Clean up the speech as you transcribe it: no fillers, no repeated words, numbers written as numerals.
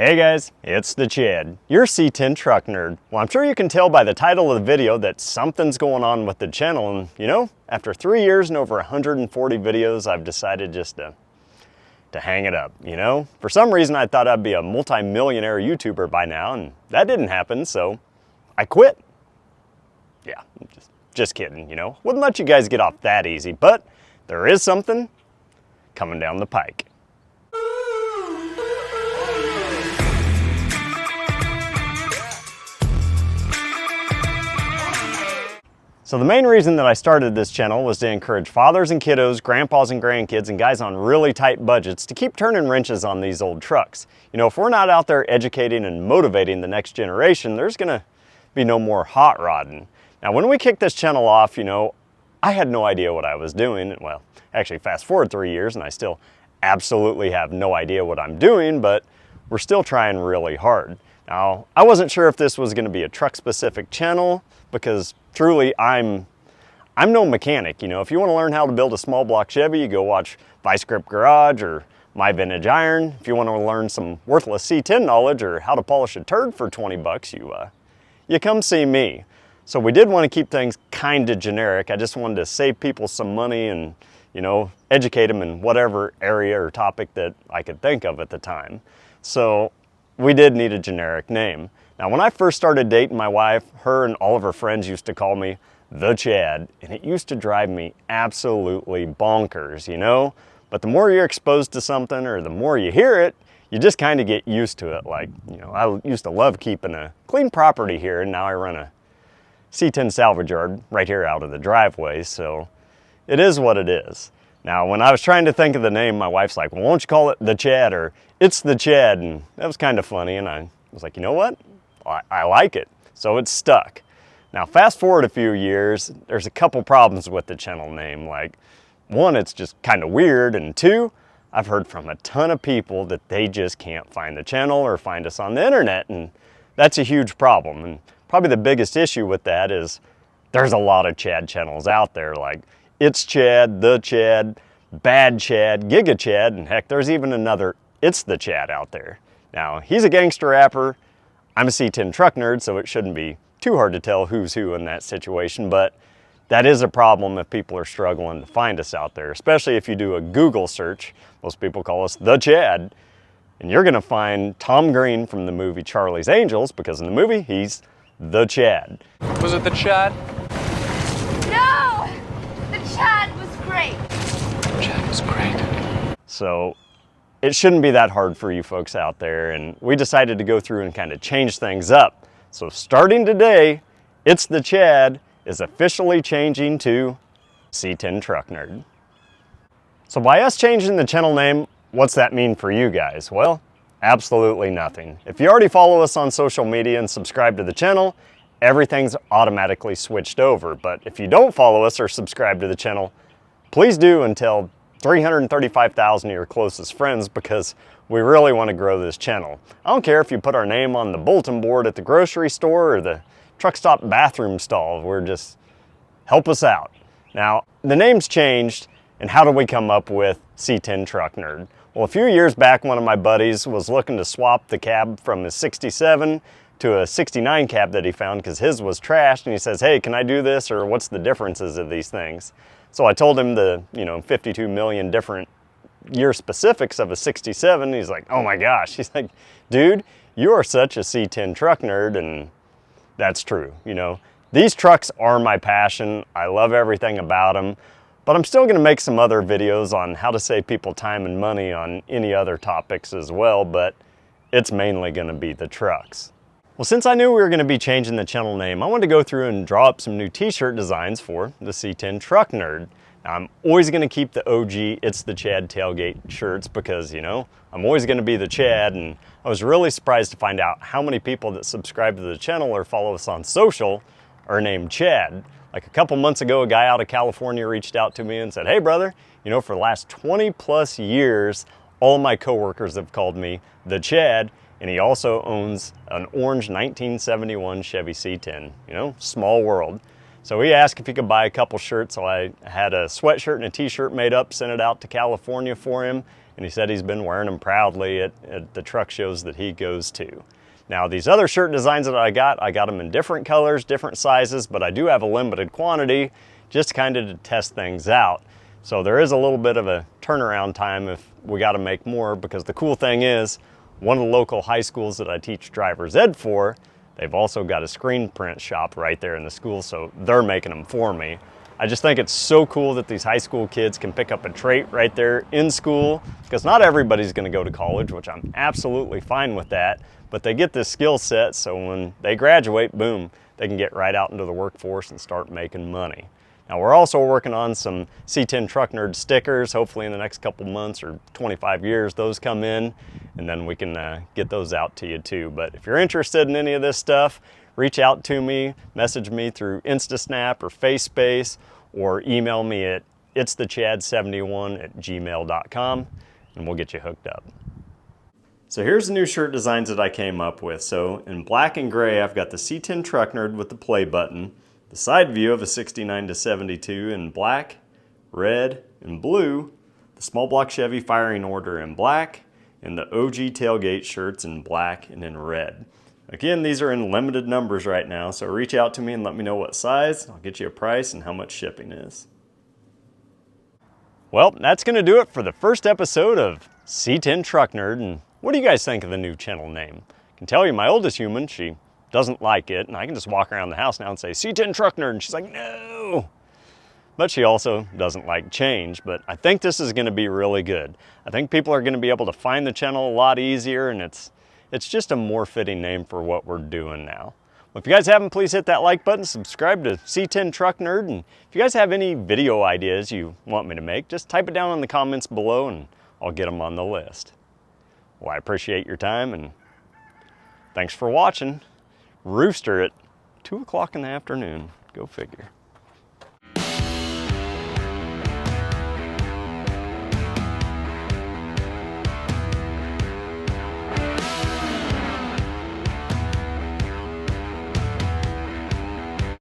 Hey guys, it's the Chad, your C10 truck nerd. Well, I'm sure you can tell by the title of the video that something's going on with the channel, and you know, after 3 years and over 140 videos, I've decided just to hang it up, you know? For some reason, I thought I'd be a multi-millionaire YouTuber by now, and that didn't happen, so I quit. Yeah, just kidding, you know? Wouldn't let you guys get off that easy, but there is something coming down the pike. So the main reason that I started this channel was to encourage fathers and kiddos, grandpas and grandkids, and guys on really tight budgets to keep turning wrenches on these old trucks. You know, if we're not out there educating and motivating the next generation, there's gonna be no more hot rodding. Now, when we kicked this channel off, you know, I had no idea what I was doing. Well, actually fast forward 3 years and I still absolutely have no idea what I'm doing, but we're still trying really hard. Now, I wasn't sure if this was gonna be a truck-specific channel because truly, I'm no mechanic. You know, if you want to learn how to build a small block Chevy, you go watch Vice Grip Garage or My Vintage Iron. If you want to learn some worthless C10 knowledge or how to polish a turd for 20 bucks, you come see me. So we did want to keep things kind of generic. I just wanted to save people some money and, you know, educate them in whatever area or topic that I could think of at the time. So we did need a generic name. Now, when I first started dating my wife, her and all of her friends used to call me the Chad, and it used to drive me absolutely bonkers, you know? But the more you're exposed to something or the more you hear it, you just kind of get used to it. Like, you know, I used to love keeping a clean property here, and now I run a C10 salvage yard right here out of the driveway, so it is what it is. Now, when I was trying to think of the name, my wife's like, well, won't you call it the Chad, or it's the Chad, and that was kind of funny, and I was like, you know what? I like it, so it's stuck. Now, fast forward a few years, there's a couple problems with the channel name. Like, one, it's just kind of weird, and two, I've heard from a ton of people that they just can't find the channel or find us on the internet, and that's a huge problem. And probably the biggest issue with that is there's a lot of Chad channels out there, like It's Chad, The Chad, Bad Chad, Giga Chad, and heck, there's even another It's the Chad out there. Now, he's a gangster rapper. I'm a C10 truck nerd, so it shouldn't be too hard to tell who's who in that situation, but that is a problem if people are struggling to find us out there, especially if you do a Google search. Most people call us the Chad, and you're gonna find Tom Green from the movie Charlie's Angels, because in the movie, he's the Chad. Was it the Chad? No! The Chad was great. The Chad was great. So, it shouldn't be that hard for you folks out there, and we decided to go through and kind of change things up. So starting today, It's the Chad is officially changing to C10 Truck Nerd. So by us changing the channel name, what's that mean for you guys? Well, absolutely nothing. If you already follow us on social media and subscribe to the channel, everything's automatically switched over. But if you don't follow us or subscribe to the channel, please do and tell 335,000 of your closest friends, because we really want to grow this channel. I don't care if you put our name on the bulletin board at the grocery store or the truck stop bathroom stall. We're just, help us out. Now, the name's changed, and how do we come up with C10 Truck Nerd? Well, a few years back, one of my buddies was looking to swap the cab from his 67 to a 69 cab that he found because his was trashed, and he says, hey, can I do this, or what's the differences of these things? So I told him the, 52 million different year specifics of a 67. He's like, oh my gosh. He's like, dude, you are such a C10 truck nerd, and that's true. You know, these trucks are my passion. I love everything about them, but I'm still gonna make some other videos on how to save people time and money on any other topics as well, but it's mainly gonna be the trucks. Well, since I knew we were going to be changing the channel name, I wanted to go through and draw up some new t-shirt designs for the C10 Truck Nerd. Now, I'm always going to keep the OG It's the Chad tailgate shirts because, you know, I'm always going to be the Chad, and I was really surprised to find out how many people that subscribe to the channel or follow us on social are named Chad. Like a couple months ago, a guy out of California reached out to me and said, hey brother, you know, for the last 20 plus years, all of my coworkers have called me the Chad. And he also owns an orange 1971 Chevy C10, you know, small world. So he asked if he could buy a couple shirts, so I had a sweatshirt and a t-shirt made up, sent it out to California for him, and he said he's been wearing them proudly at the truck shows that he goes to. Now these other shirt designs that I got them in different colors, different sizes, but I do have a limited quantity just kind of to test things out. So there is a little bit of a turnaround time if we got to make more, because the cool thing is, one of the local high schools that I teach driver's ed for, they've also got a screen print shop right there in the school, so they're making them for me. I just think it's so cool that these high school kids can pick up a trait right there in school, because not everybody's going to go to college, which I'm absolutely fine with that, but they get this skill set, so when they graduate, boom, they can get right out into the workforce and start making money. Now we're also working on some C10 Truck Nerd stickers. Hopefully in the next couple months or 25 years those come in, and then we can get those out to you too. But if you're interested in any of this stuff, reach out to me, message me through InstaSnap or FaceSpace, or email me at itsthechad71@gmail.com, and we'll get you hooked up. So here's the new shirt designs that I came up with. So in black and gray, I've got the C10 Truck Nerd with the play button, the side view of a 69 to 72 in black, red, and blue, the small block Chevy firing order in black, and the OG tailgate shirts in black and in red. Again, these are in limited numbers right now, so reach out to me and let me know what size. I'll get you a price and how much shipping is. Well, that's going to do it for the first episode of C10 Truck Nerd. And what do you guys think of the new channel name? I can tell you my oldest human, she doesn't like it, and I can just walk around the house now and say C10 Truck Nerd, and she's like, no. But she also doesn't like change, but I think this is going to be really good. I think people are going to be able to find the channel a lot easier, and it's just a more fitting name for what we're doing now. Well, if you guys haven't, please hit that like button, subscribe to C10 Truck Nerd, and if you guys have any video ideas you want me to make, just type it down in the comments below and I'll get them on the list. Well, I appreciate your time, and thanks for watching. Rooster at 2 o'clock in the afternoon. Go figure.